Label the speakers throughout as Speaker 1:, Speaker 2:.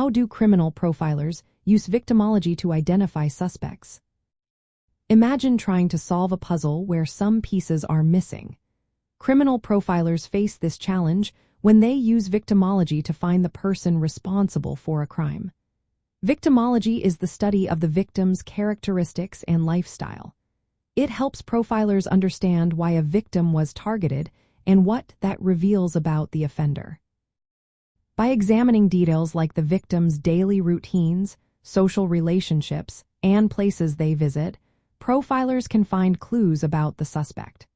Speaker 1: How do criminal profilers use victimology to identify suspects? Imagine trying to solve a puzzle where some pieces are missing. Criminal profilers face this challenge when they use victimology to find the person responsible for a crime. Victimology is the study of the victim's characteristics and lifestyle. It helps profilers understand why a victim was targeted and what that reveals about the offender. By examining details like the victim's daily routines, social relationships, and places they visit, profilers can find clues about the suspect.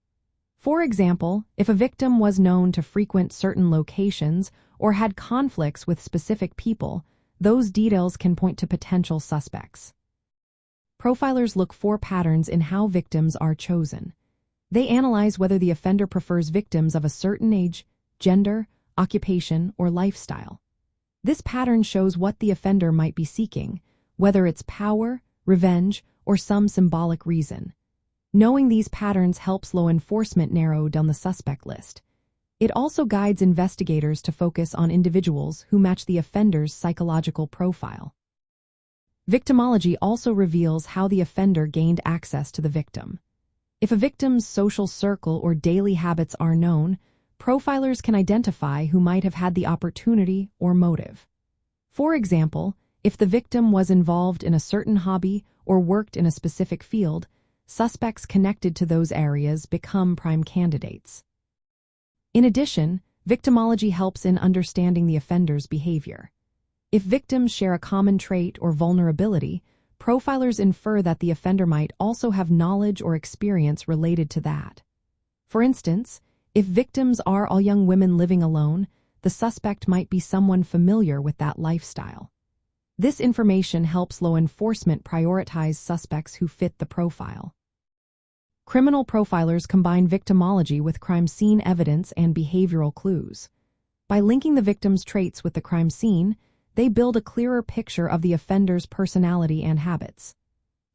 Speaker 1: For example, if a victim was known to frequent certain locations or had conflicts with specific people, those details can point to potential suspects. Profilers look for patterns in how victims are chosen. They analyze whether the offender prefers victims of a certain age, gender, occupation, or lifestyle. This pattern shows what the offender might be seeking, whether it's power, revenge, or some symbolic reason. Knowing these patterns helps law enforcement narrow down the suspect list. It also guides investigators to focus on individuals who match the offender's psychological profile. Victimology also reveals how the offender gained access to the victim. If a victim's social circle or daily habits are known, profilers can identify who might have had the opportunity or motive. For example, if the victim was involved in a certain hobby or worked in a specific field, suspects connected to those areas become prime candidates. In addition, victimology helps in understanding the offender's behavior. If victims share a common trait or vulnerability, profilers infer that the offender might also have knowledge or experience related to that. For instance, if victims are all young women living alone, the suspect might be someone familiar with that lifestyle. This information helps law enforcement prioritize suspects who fit the profile. Criminal profilers combine victimology with crime scene evidence and behavioral clues. By linking the victim's traits with the crime scene, they build a clearer picture of the offender's personality and habits.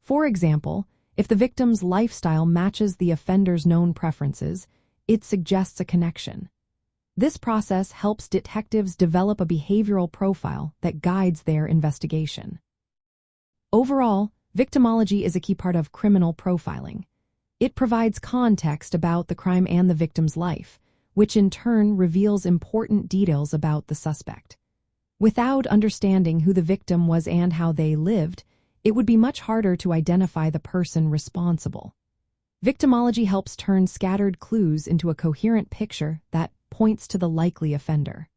Speaker 1: For example, if the victim's lifestyle matches the offender's known preferences, it suggests a connection. This process helps detectives develop a behavioral profile that guides their investigation. Overall, victimology is a key part of criminal profiling. It provides context about the crime and the victim's life, which in turn reveals important details about the suspect. Without understanding who the victim was and how they lived, it would be much harder to identify the person responsible. Victimology helps turn scattered clues into a coherent picture that points to the likely offender.